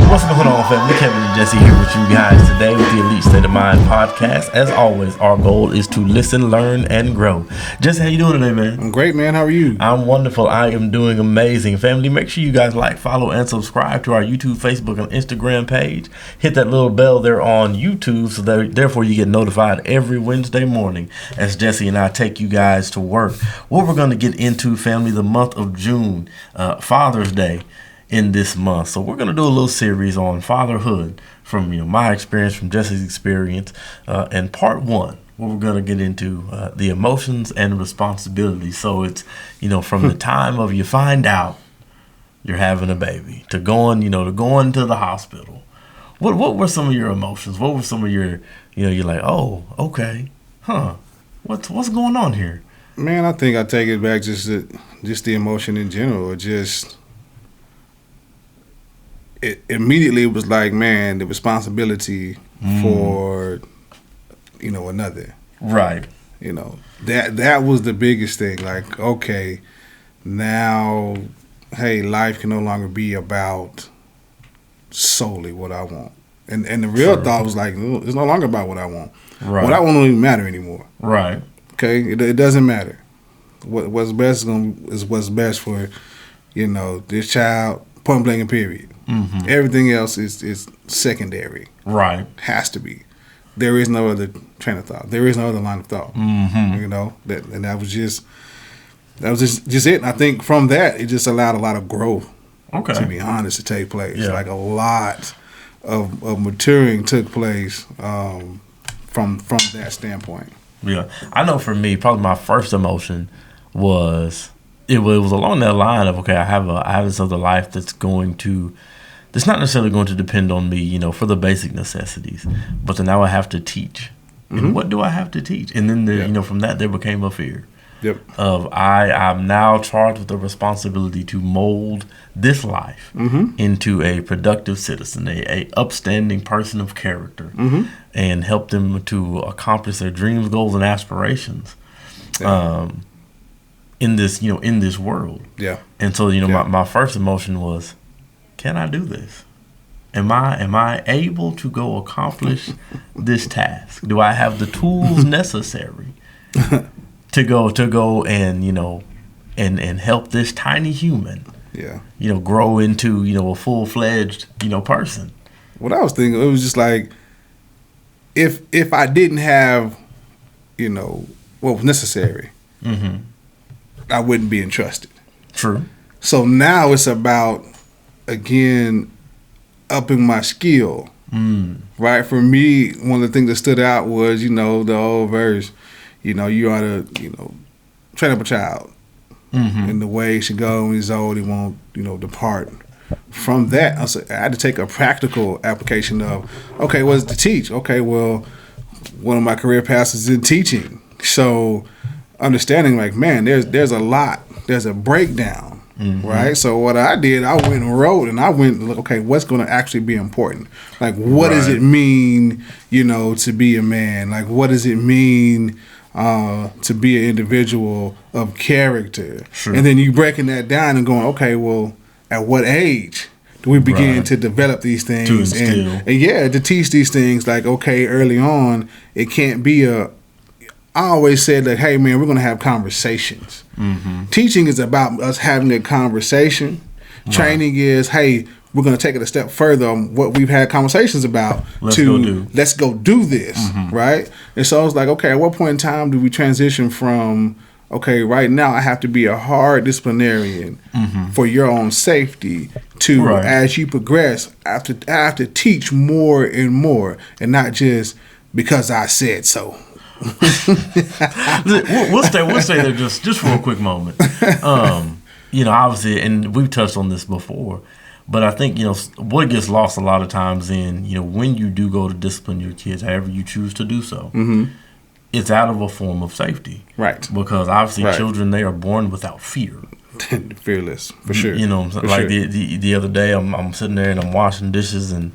What's going on, family? Kevin and Jesse here with you guys today with the Elite State of Mind podcast. As always, our goal is to listen, learn, and grow. Jesse, how you doing today, man? I'm great, man. How are you? I'm wonderful. I am doing amazing. Family, make sure you guys like, follow, and subscribe to our YouTube, Facebook, and Instagram page. Hit that little bell there on YouTube so that therefore you get notified every Wednesday morning as Jesse and I take you guys to work. What we're going to get into, family, the month of June, Father's Day. In this month. So we're going to do a little series on fatherhood from my experience, from Jesse's experience, and part one, where we're going to get into the emotions and responsibilities. So it's, from the time of you find out you're having a baby to going to the hospital. What were some of your emotions? What were some of your, you're like, oh, okay, what's going on here? Man, I think I take it back just the emotion in general, It immediately was like, man, the responsibility for, another. Right. That was the biggest thing. Like, okay, now, hey, life can no longer be about solely what I want. And the real thought was like, it's no longer about what I want. Right. What I want don't even matter anymore. Right. Okay? It doesn't matter. What's best is what's best for, this child, point blank and period. Mm-hmm. Everything else is secondary. Right. Has to be. There is no other train of thought. There is no other line of thought. Mm-hmm. That was just it. And I think from that, it just allowed a lot of growth. Okay. To be honest, to take place. Yeah. Like a lot of maturing took place from that standpoint. Yeah. I know for me, probably my first emotion was it was along that line of, okay, I have this other life that's not necessarily going to depend on me, for the basic necessities, but then now I have to teach. And mm-hmm. What do I have to teach? And then, from that, there became a fear of I'm now charged with the responsibility to mold this life into a productive citizen, a upstanding person of character, and help them to accomplish their dreams, goals, and aspirations. In this world. Yeah. And so, my first emotion was, can I do this? Am I able to go accomplish this task? Do I have the tools necessary to go and and help this tiny human grow into a full-fledged person? What I was thinking, it was just like if I didn't have what was necessary, I wouldn't be entrusted. True. So now it's about, again, upping my skill. Right? For me, one of the things that stood out was, the old verse, you ought to, train up a child in the way he should go when he's old, he won't, depart. From that, I had to take a practical application of, okay, what is to teach? Okay, well, one of my career paths is in teaching. So understanding, like, man, there's a lot, there's a breakdown, right? So what I did, I went and wrote, and I went, okay, what's going to actually be important? Like, what does it mean, to be a man? Like, what does it mean to be an individual of character? Sure. And then you breaking that down and going, okay, well, at what age do we begin to develop these things? And to teach these things, like, okay, early on, it can't be I always said that, hey, man, we're going to have conversations. Teaching is about us having a conversation. Right. Training is, hey, we're going to take it a step further on what we've had conversations about. Let's go do this, right? And so I was like, okay, at what point in time do we transition from, okay, right now I have to be a hard disciplinarian for your own safety to, as you progress, I have to teach more and more, and not just because I said so. we'll stay there just for a quick moment. Obviously, and we've touched on this before, but I think what gets lost a lot of times in when you do go to discipline your kids, however you choose to do so, it's out of a form of safety, right? Because obviously, children, they are born without fear. Fearless, for sure. The other day, I'm sitting there and I'm washing dishes, and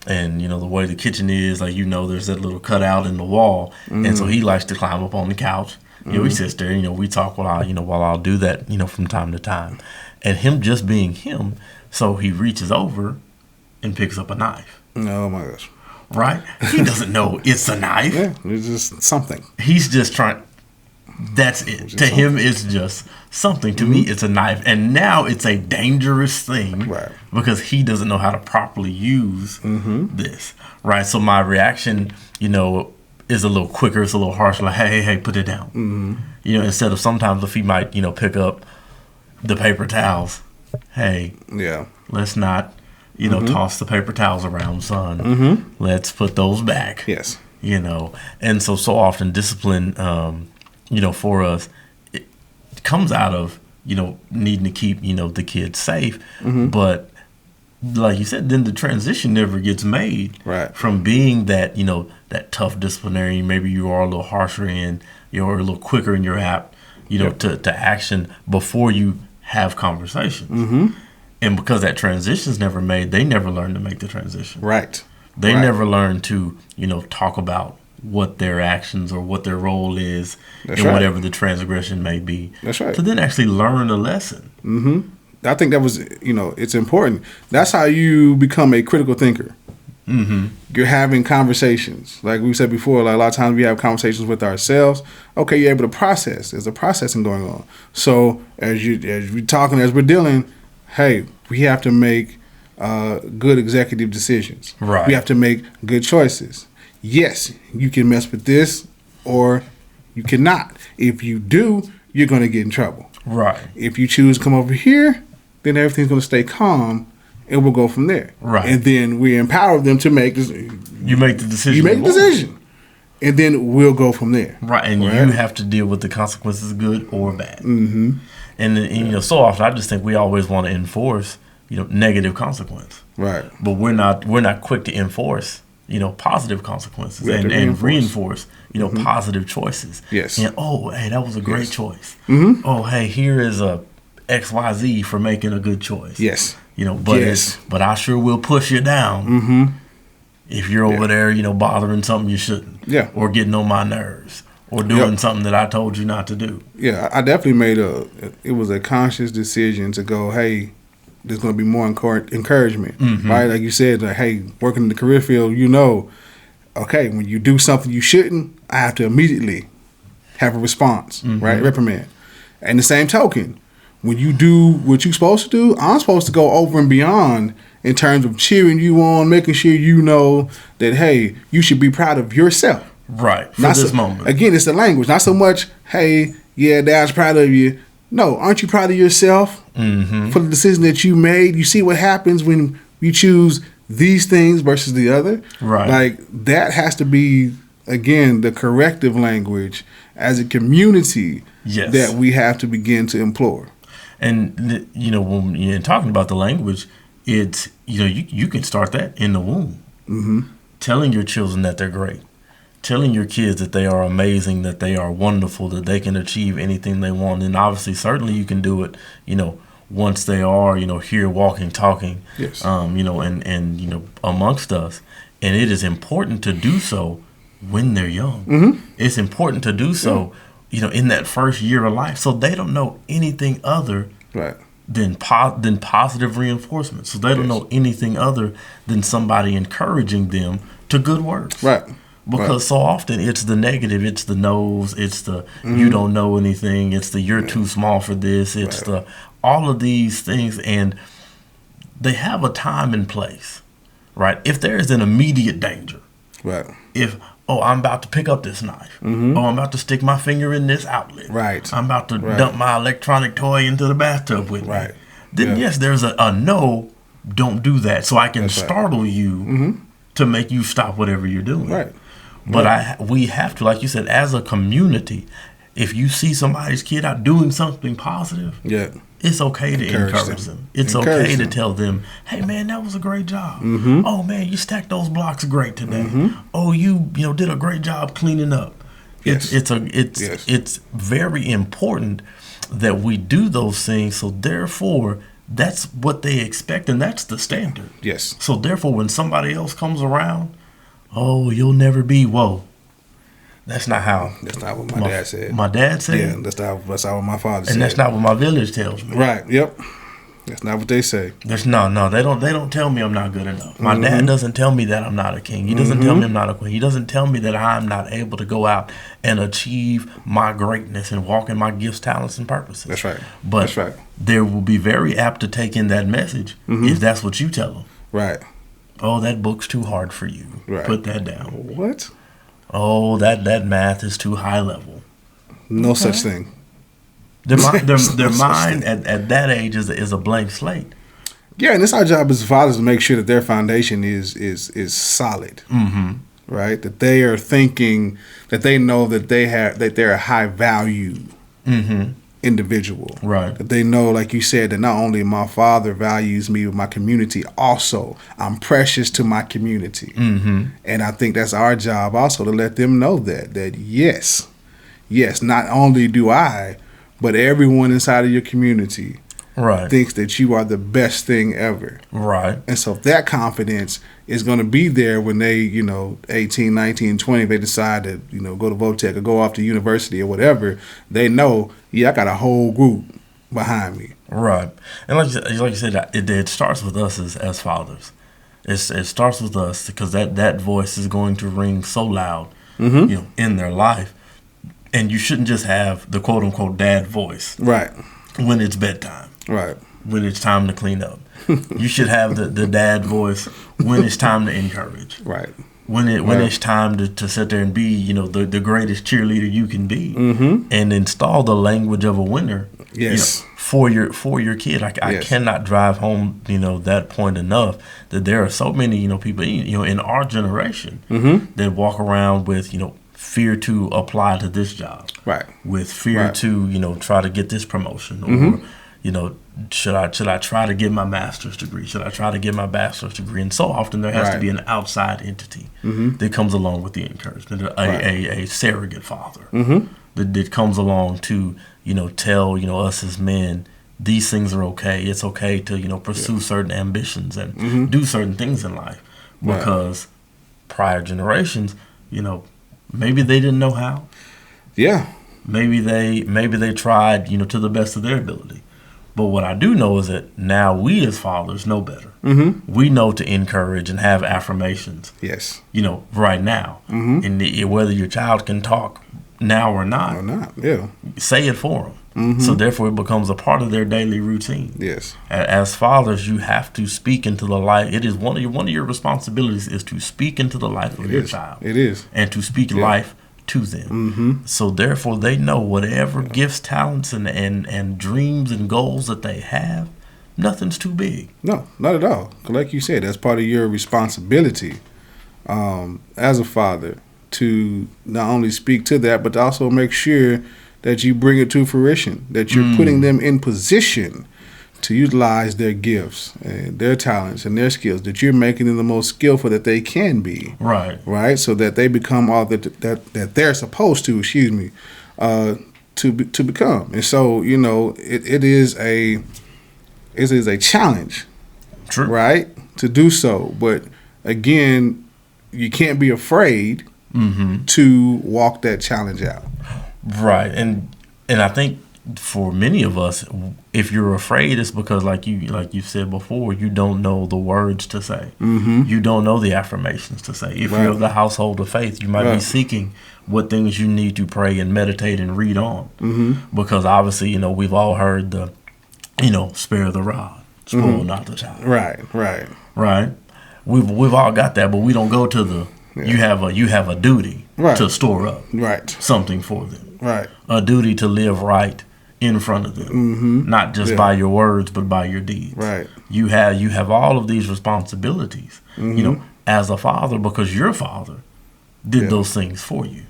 the way the kitchen is, like, there's that little cutout in the wall, and so he likes to climb up on the couch. He sits there, we talk while I'll do that, from time to time, and him just being him, so he reaches over and picks up a knife. Oh my gosh. Right? He doesn't know it's a knife. Yeah, it's just something. He's just trying. That's it. To him, it's just something. To me, it's a knife. And now it's a dangerous thing. Right. Because he doesn't know how to properly use this. Right? So my reaction, is a little quicker. It's a little harsher. Like, hey, put it down. Instead of sometimes if he might, pick up the paper towels. Hey. Yeah. Let's not, toss the paper towels around, son. Let's put those back. Yes. And so often discipline, for us, it comes out of, needing to keep, the kids safe. But like you said, then the transition never gets made from being that, that tough disciplinarian. Maybe you are a little harsher and you're a little quicker in your app, to action before you have conversations. And because that transition is never made, they never learn to make the transition. Right. They never learn to, talk about what their actions or what their role is in whatever the transgression may be. That's right. To then actually learn a lesson. I think that was, it's important. That's how you become a critical thinker. You're having conversations. Like we said before, like a lot of times we have conversations with ourselves. Okay, you're able to process. There's a processing going on. So as we're talking, as we're dealing, hey, we have to make good executive decisions. Right. We have to make good choices. Yes, you can mess with this or you cannot. If you do, you're going to get in trouble. Right. If you choose to come over here, then everything's going to stay calm and we'll go from there. Right. And then we empower them to make this. You make the decision. You make the decision. And then we'll go from there. Right. And you have to deal with the consequences, good or bad. And so often I just think we always want to enforce, negative consequence. Right. But we're not quick to enforce, positive consequences and reinforce, positive choices. Yes. And hey, that was a great choice. Oh, hey, here is a XYZ for making a good choice. Yes. But I sure will push you down if you're over there, bothering something you shouldn't. Yeah. Or getting on my nerves. Or doing something that I told you not to do. Yeah, I definitely made it was a conscious decision to go, hey, there's going to be more encouragement, right? Like you said, like, hey, working in the career field, okay, when you do something you shouldn't, I have to immediately have a response, right? Reprimand. And the same token, when you do what you're supposed to do, I'm supposed to go over and beyond in terms of cheering you on, making sure you know that, hey, you should be proud of yourself. Right, for this moment. Again, it's the language. Not so much, hey, yeah, Dad's proud of you. No, aren't you proud of yourself for the decision that you made? You see what happens when you choose these things versus the other? Right. Like, that has to be, again, the corrective language as a community that we have to begin to implore. And, when you're talking about the language, it's, you can start that in the womb. Telling your children that they're great. Telling your kids that they are amazing, that they are wonderful, that they can achieve anything they want. And obviously, certainly you can do it, once they are, here walking, talking, yes. and amongst us. And it is important to do so when they're young. It's important to do so, in that first year of life. So they don't know anything other than positive reinforcement. So they don't know anything other than somebody encouraging them to good works. Right. Because so often it's the negative, it's the no's, it's the you don't know anything, it's the you're too small for this, it's the all of these things, and they have a time and place, right? If there is an immediate danger, if I'm about to pick up this knife, I'm about to stick my finger in this outlet, I'm about to dump my electronic toy into the bathtub with me, then yes, there's a no, don't do that, so I can startle you to make you stop whatever you're doing. But we have to, like you said, as a community, if you see somebody's kid out doing something positive, it's okay to encourage them. It's okay to tell them, hey, man, that was a great job. Oh, man, you stacked those blocks great today. Oh, you did a great job cleaning up. It's very important that we do those things. So therefore, that's what they expect, and that's the standard. Yes. So therefore, when somebody else comes around, oh, you'll never be, whoa. That's not how. That's not what my dad said. My dad said? Yeah, that's not what my father said. And that's not what my village tells me. Right, yep. That's not what they say. No. They don't tell me I'm not good enough. My dad doesn't tell me that I'm not a king. He doesn't tell me I'm not a queen. He doesn't tell me that I'm not able to go out and achieve my greatness and walk in my gifts, talents, and purposes. That's right. But that's right. They will be very apt to take in that message if that's what you tell them. Right. Oh, that book's too hard for you. Right. Put that down. What? Oh, that math is too high level. No such thing. Their mind at that age is a blank slate. Yeah, and it's our job as fathers to make sure that their foundation is solid. Right? That they are thinking, that they know that they're a high value individual. Right. That they know, like you said, that not only my father values me, but my community also. I'm precious to my community. And I think that's our job also to let them know that yes, not only do I, but everyone inside of your community thinks that you are the best thing ever. Right. And so that confidence is going to be there when they, 18, 19, 20, they decide to, go to Votech or go off to university or whatever. They know, I got a whole group behind me. Right. And like you said, it starts with us as fathers. It starts with us because that voice is going to ring so loud, in their life. And you shouldn't just have the quote unquote dad voice. Right. When it's bedtime. Right. When it's time to clean up. You should have the dad voice when it's time to encourage. Right. When it's time to sit there and be, the greatest cheerleader you can be. And install the language of a winner. Yes. For your kid. I cannot drive home, that point enough, that there are so many, people, in our generation that walk around with, fear to apply to this job, right? With fear to try to get this promotion, or should I try to get my master's degree? Should I try to get my bachelor's degree? And so often there has to be an outside entity that comes along with the encouragement, a surrogate father that comes along to tell us as men, these things are okay. It's okay to pursue certain ambitions and do certain things in life, because prior generations, maybe they didn't know how. Yeah. Maybe they tried, to the best of their ability. But what I do know is that now we as fathers know better. We know to encourage and have affirmations. Yes. Right now. And whether your child can talk now or not. Say it for them. So therefore it becomes a part of their daily routine. Yes. As fathers, you have to speak into the life. It is one of your responsibilities is to speak into the life of your child. It is. And to speak life to them. So therefore they know whatever gifts, talents, and dreams and goals that they have, nothing's too big. No, not at all. Like you said, that's part of your responsibility as a father to not only speak to that, but to also make sure that you bring it to fruition, that you're putting them in position to utilize their gifts and their talents and their skills, that you're making them the most skillful that they can be. Right. Right? So that they become all that they're supposed to, to become. And so, it is a challenge. True. Right? To do so. But again, you can't be afraid to walk that challenge out. Right. And I think for many of us, if you're afraid, it's because like you said before, you don't know the words to say. You don't know the affirmations to say. If you're of the household of faith, you might be seeking what things you need to pray and meditate and read on. Because obviously, we've all heard the, spare the rod, spoil not the child. Right. We've all got that, but we don't go to the you have a duty to store up something for them. Right. A duty to live right in front of them, not just by your words, but by your deeds. Right. You have all of these responsibilities, as a father, because your father did those things for you.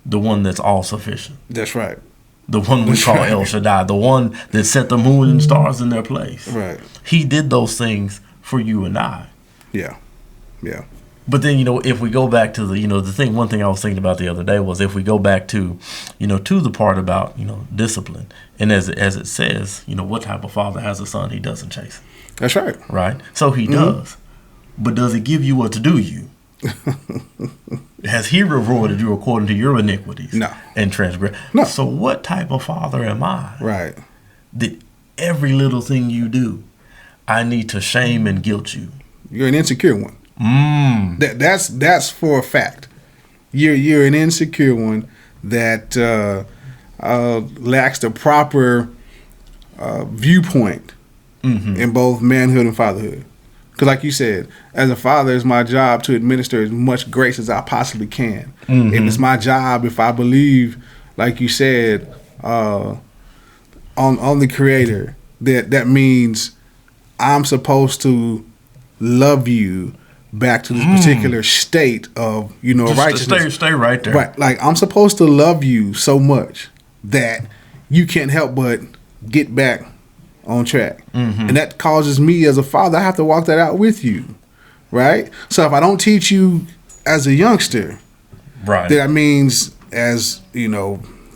The one that's all sufficient. That's right. The one we call El Shaddai, the one that set the moon and stars in their place. Right. He did those things for you and I. Yeah. Yeah. But then, if we go back to one thing I was thinking about the other day was if we go back to, to the part about, discipline. And as it says, what type of father has a son he doesn't chase? That's right. Right? So he does. But does he give you what to do you? Has he rewarded you according to your iniquities? No. And transgress? No. So what type of father am I? Right. That every little thing you do, I need to shame and guilt you. You're an insecure one. That's for a fact. You're an insecure one that lacks the proper viewpoint in both manhood and fatherhood. Because like you said, as a father, it's my job to administer as much grace as I possibly can. And it's my job, if I believe, like you said, on the Creator, that means I'm supposed to love you back to this particular state of, just righteousness. Stay right there. Right. Like, I'm supposed to love you so much that you can't help but get back on track. And that causes me as a father, I have to walk that out with you. Right? So if I don't teach you as a youngster, right, that means as,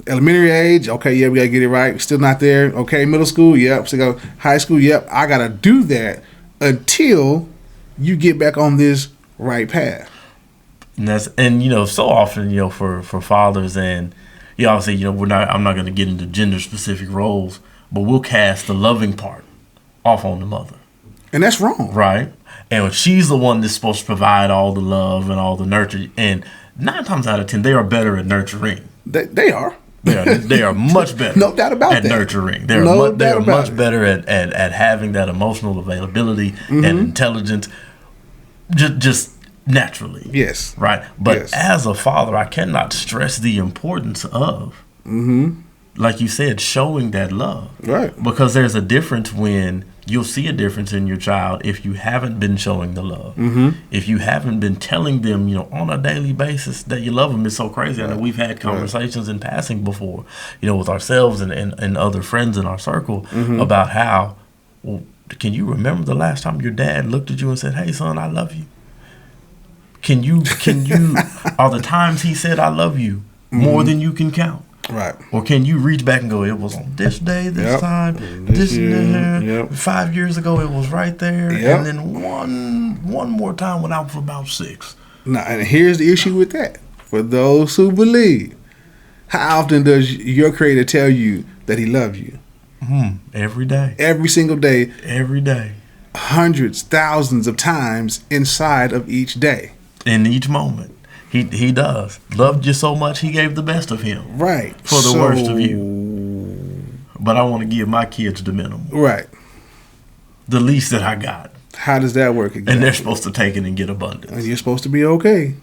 elementary age, okay, yeah, we got to get it right. Still not there. Okay, middle school, yep. Still got high school, yep. I got to do that until you get back on this right path. And so often, for fathers, and obviously, I'm not going to get into gender specific roles, but we'll cast the loving part off on the mother. And that's wrong. Right. And she's the one that's supposed to provide all the love and all the nurture. And 9 times out of 10, they are better at nurturing. They are. They are much better. No doubt about at that. Nurturing. They are much better at having that emotional availability and intelligence just naturally. Yes. Right. But as a father, I cannot stress the importance of, like you said, showing that love. Right. Because there's a difference when you'll see a difference in your child if you haven't been showing the love. If you haven't been telling them, on a daily basis that you love them. It's so crazy. I know we've had conversations in passing before, with ourselves and other friends in our circle about how, well, can you remember the last time your dad looked at you and said, "Hey, son, I love you"? Can you are the times he said "I love you" more than you can count? Right. Or can you reach back and go, it was on this day, this time, this year, 5 years ago, it was right there, and then one more time when I was about 6. Now, and here's the issue with that. For those who believe, how often does your Creator tell you that He loves you? Every day. Every single day. Every day. Hundreds, thousands of times inside of each day. In each moment. He does. Loved you so much, He gave the best of Him. Right. For the worst of you. But I want to give my kids the minimum. Right. The least that I got. How does that work exactly? And they're supposed to take it and get abundance. And you're supposed to be okay.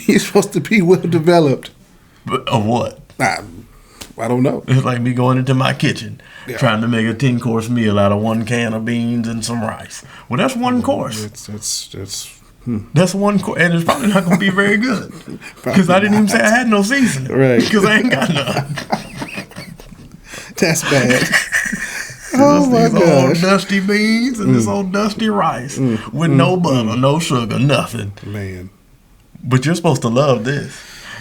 You're supposed to be well developed. But of what? I don't know. It's like me going into my kitchen, trying to make a 10-course meal out of 1 can of beans and some rice. Well, that's 1 course. That's 1 course, and it's probably not going to be very good because I didn't even say I had no seasoning. Right? Because I ain't got none. That's bad. Oh my gosh! Old dusty beans and this old dusty rice with no butter, no sugar, nothing. Man, but you're supposed to love this.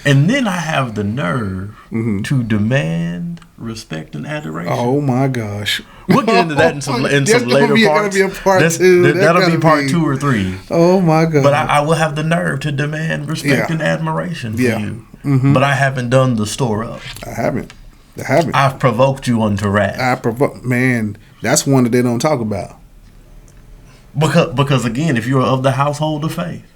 And then I have the nerve to demand respect and adoration. Oh my gosh! We'll get into that in some later parts. That'll be a part 2. That'll be part 2 or 3. Oh my god! But I will have the nerve to demand respect and admiration for you. Mm-hmm. But I haven't done the store up. I haven't. I've provoked you unto wrath. Man, that's one that they don't talk about. Because again, if you're of the household of faith,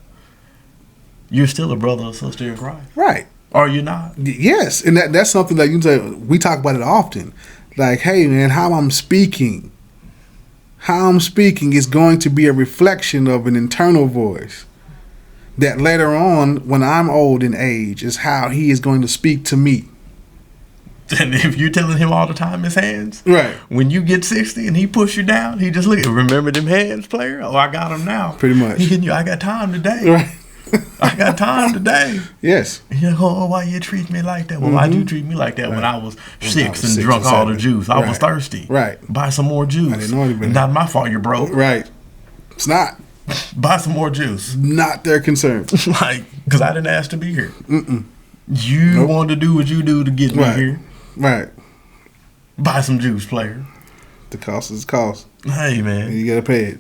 you're still a brother or sister in Christ. Right. Are you not? Yes. And that's something that you say, we talk about it often. Like, hey, man, how I'm speaking is going to be a reflection of an internal voice that later on, when I'm old in age, is how he is going to speak to me. And if you're telling him all the time his hands, right? When you get 60 and he push you down, he just look. Remember them hands, player? Oh, I got them now. Pretty much. I got time today. Right. I got time today. Yes. And you go, why you treat me like that? Well, why do you treat me like that when I was 6 and drunk all the juice? I was thirsty. Right. Buy some more juice. I didn't know anything. Not my fault you're broke. Right. It's not. Buy some more juice. Not their concern. Because I didn't ask to be here. You wanted to do what you do to get me here. Right. Buy some juice, player. The cost is the cost. Hey, man. You got to pay it.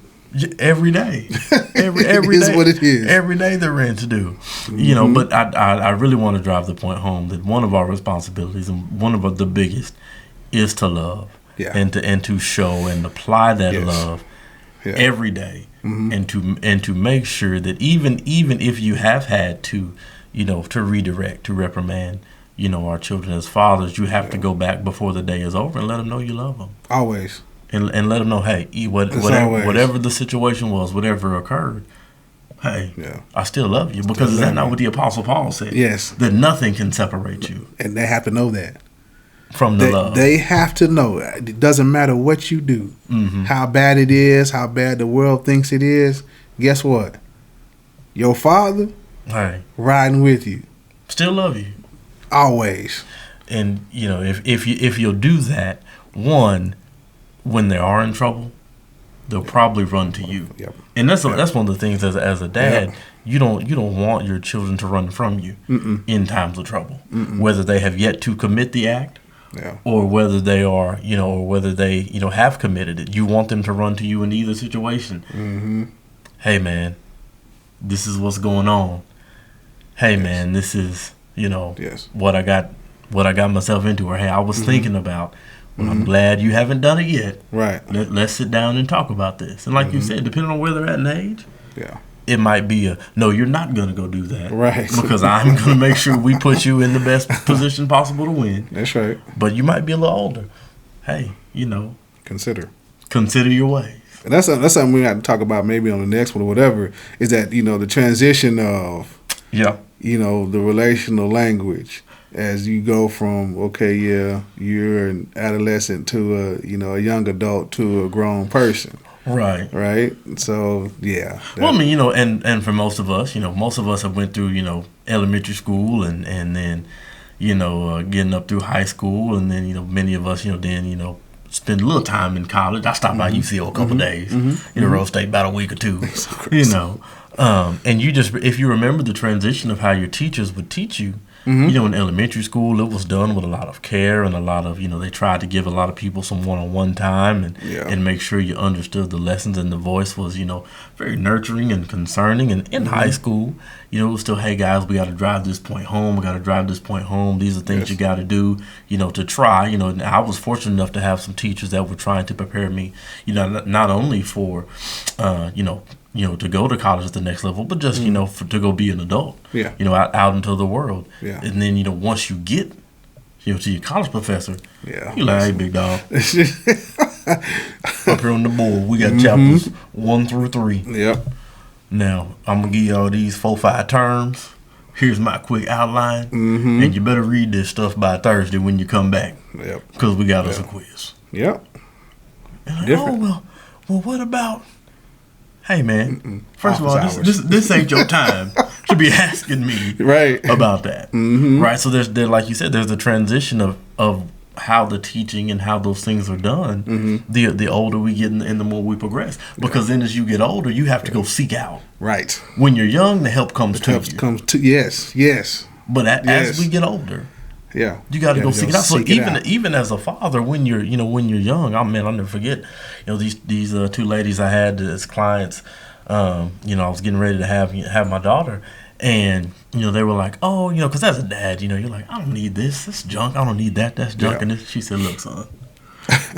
Every day. Every it is day. What it is. Every day the rent's due. But I really want to drive the point home that one of our responsibilities and one of the biggest is to love. and to show and apply that love every day, and to make sure that even if you have had to, to redirect, to reprimand, our children as fathers, you have to go back before the day is over and let them know you love them. Always. And let them know, hey, whatever the situation was, whatever occurred, hey, I still love you. Because is that not what the Apostle Paul said? Yes. That nothing can separate you. And they have to know that. From the love. They have to know. It doesn't matter what you do, how bad it is, how bad the world thinks it is. Guess what? Your father riding with you. Still love you. Always. And, if you'll do that, one, when they are in trouble, they'll probably run to you. Yep. And that's one of the things as a dad, you don't want your children to run from you in times of trouble, whether they have yet to commit the act, or whether they are, or whether they, have committed it. You want them to run to you in either situation. Hey man, this is what's going on. Hey man, this is, what I got myself into, or hey, I was thinking about. Well, I'm glad you haven't done it yet. Right. Let's sit down and talk about this. And like you said, depending on where they're at in age, it might be no, you're not going to go do that. Right. Because I'm going to make sure we put you in the best position possible to win. That's right. But you might be a little older. Hey, Consider your ways. And that's something we got to talk about maybe on the next one or whatever, is that, the transition of, the relational language. As you go from, you're an adolescent to a young adult to a grown person. Right. Right. So, Well, I mean, and for most of us, most of us have went through, elementary school and then, getting up through high school. And then, many of us, then, spend a little time in college. I stopped by UCO a couple days, Rose State about a week or two, and you just, if you remember the transition of how your teachers would teach you, in elementary school, it was done with a lot of care and a lot of, they tried to give a lot of people some one-on-one time and make sure you understood the lessons, and the voice was, very nurturing and concerning. And in high school, it was still, hey guys, we got to drive this point home. We got to drive this point home. These are things you got to do, to try, and I was fortunate enough to have some teachers that were trying to prepare me, not only for, to go to college at the next level, but just, to go be an adult, out into the world. Yeah. And then, once you get, to your college professor, you're like, hey, big dog, up here on the board, we got chapters 1 through 3. Yep. Now, I'm going to give you all these 4-5 terms. Here's my quick outline. And you better read this stuff by Thursday when you come back. Yep. Because we got us a quiz. Yep. And like, well, what about... Hey man, first of all, this ain't your time to be asking me about that, right? So there's like you said, there's the transition of how the teaching and how those things are done. The older we get and the more we progress, because then as you get older, you have to go seek out. Right. When you're young, the help comes to you. Yes. But as we get older. Yeah, you got to go seek it out. So even as a father, when you're young, I'll never forget, these 2 ladies I had as clients. I was getting ready to have my daughter, and they were like, oh, because as a dad, you're like, I don't need this. That's junk. I don't need that. That's junk. And she said, look, son,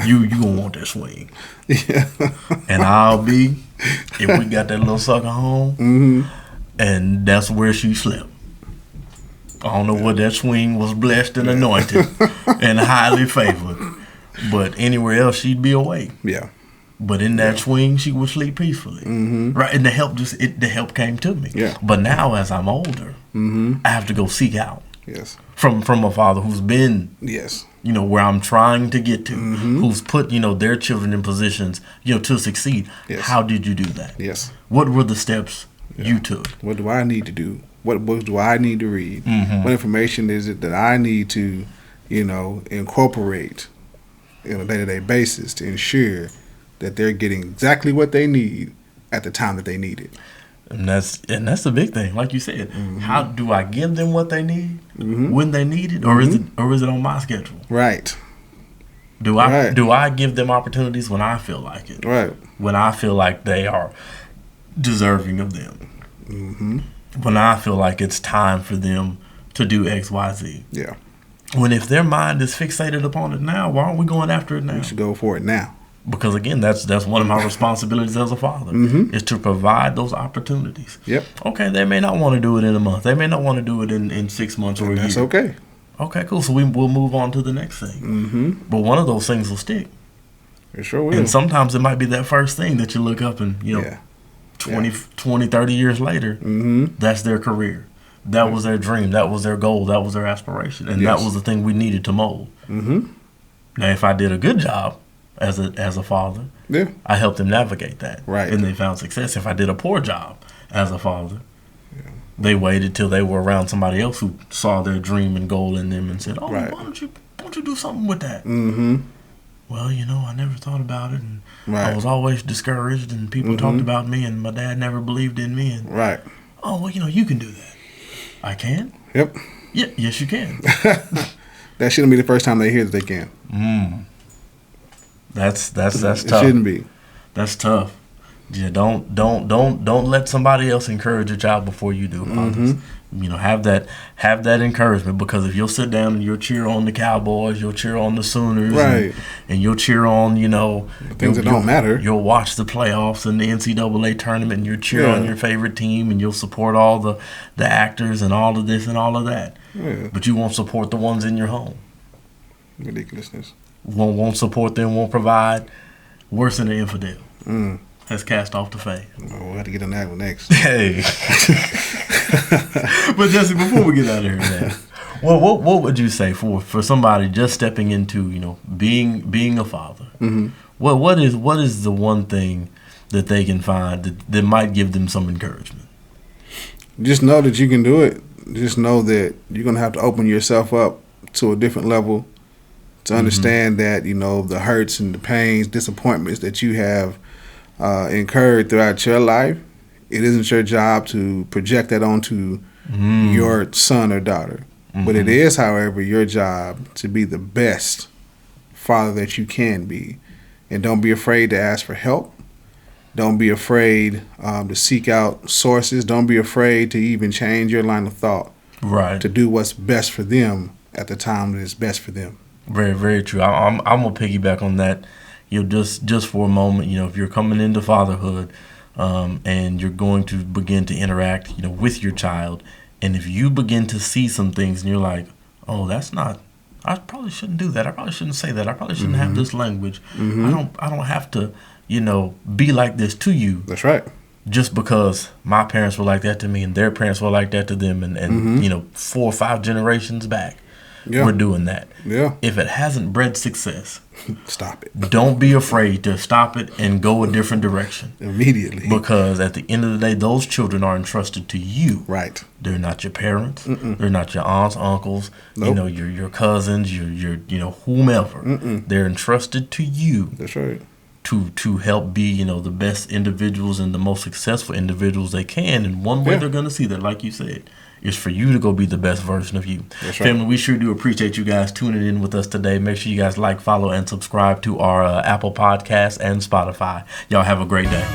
you gonna want that swing. Yeah. And I'll be if we got that little sucker home, and that's where she slept. I don't know what that swing was, blessed and anointed and highly favored. But anywhere else, she'd be awake. Yeah. But in that swing, she would sleep peacefully. Right. And the help came to me. Yeah. But now as I'm older, I have to go seek out. Yes. From a father who's been, where I'm trying to get to, who's put, their children in positions, to succeed. Yes. How did you do that? Yes. What were the steps you took? What do I need to do? What books do I need to read? What information is it that I need to, incorporate on a day-to-day basis to ensure that they're getting exactly what they need at the time that they need it? And that's the big thing, like you said. How do I give them what they need when they need it, or is it on my schedule? Right. Do I give them opportunities when I feel like it? Right. When I feel like they are deserving of them. When I feel like it's time for them to do X, Y, Z. Yeah. When if their mind is fixated upon it now, why aren't we going after it now? We should go for it now. Because again, that's one of my responsibilities as a father is to provide those opportunities. Yep. Okay, they may not want to do it in a month. They may not want to do it in 6 months or a year. That's okay. Okay, cool. So we'll move on to the next thing. But one of those things will stick. It sure will. And sometimes it might be that first thing that you look up and, 20, 30 years later, that's their career. That was their dream. That was their goal. That was their aspiration. And that was the thing we needed to mold. Now, if I did a good job as a father, I helped them navigate that. Right. And they found success. If I did a poor job as a father, they waited till they were around somebody else who saw their dream and goal in them and said, "Oh, why don't you do something with that?" Well, I never thought about it, and I was always discouraged, and people talked about me, and my dad never believed in me. And oh, well, you can do that. I can. Yep. Yeah. Yes, you can. That shouldn't be the first time they hear that they can. That's tough. It shouldn't be. That's tough. Yeah, don't let somebody else encourage a child before you do. Have that encouragement, because if you'll sit down and you'll cheer on the Cowboys, you'll cheer on the Sooners, and you'll cheer on things that don't matter. You'll watch the playoffs and the NCAA tournament, and you'll cheer on your favorite team, and you'll support all the actors and all of this and all of that. But you won't support the ones in your home. Ridiculousness. Won't support them. Won't provide. Worse than an infidel. Has cast off the faith. We'll have to get on that one next. Hey. But Jesse, before we get out of here, man, what would you say for somebody just stepping into being a father? What is the one thing that they can find that might give them some encouragement? Just know that you can do it. Just know that you're gonna have to open yourself up to a different level to understand that the hurts and the pains, disappointments that you have incurred throughout your life, it isn't your job to project that onto your son or daughter. But it is, however, your job to be the best father that you can be. And don't be afraid to ask for help. Don't be afraid to seek out sources. Don't be afraid to even change your line of thought. Right. To do what's best for them at the time that is best for them. Very, very true. I'm gonna piggyback on that. Just for a moment, if you're coming into fatherhood, and you're going to begin to interact, with your child, and if you begin to see some things and you're like, oh, I probably shouldn't do that. I probably shouldn't say that. I probably shouldn't have this language. I don't have to, be like this to you. That's right. Just because my parents were like that to me and their parents were like that to them, and 4 or 5 generations back. We're doing that. Yeah. If it hasn't bred success, stop it. Don't be afraid to stop it and go a different direction. Immediately. Because at the end of the day, those children are entrusted to you. Right. They're not your parents. They're not your aunts, uncles, your cousins, your whomever. They're entrusted to you. That's right. To help be, the best individuals and the most successful individuals they can. And one way they're going to see that, like you said, is for you to go be the best version of you. That's right. Family, we sure do appreciate you guys tuning in with us today. Make sure you guys like, follow, and subscribe to our Apple Podcast and Spotify. Y'all have a great day.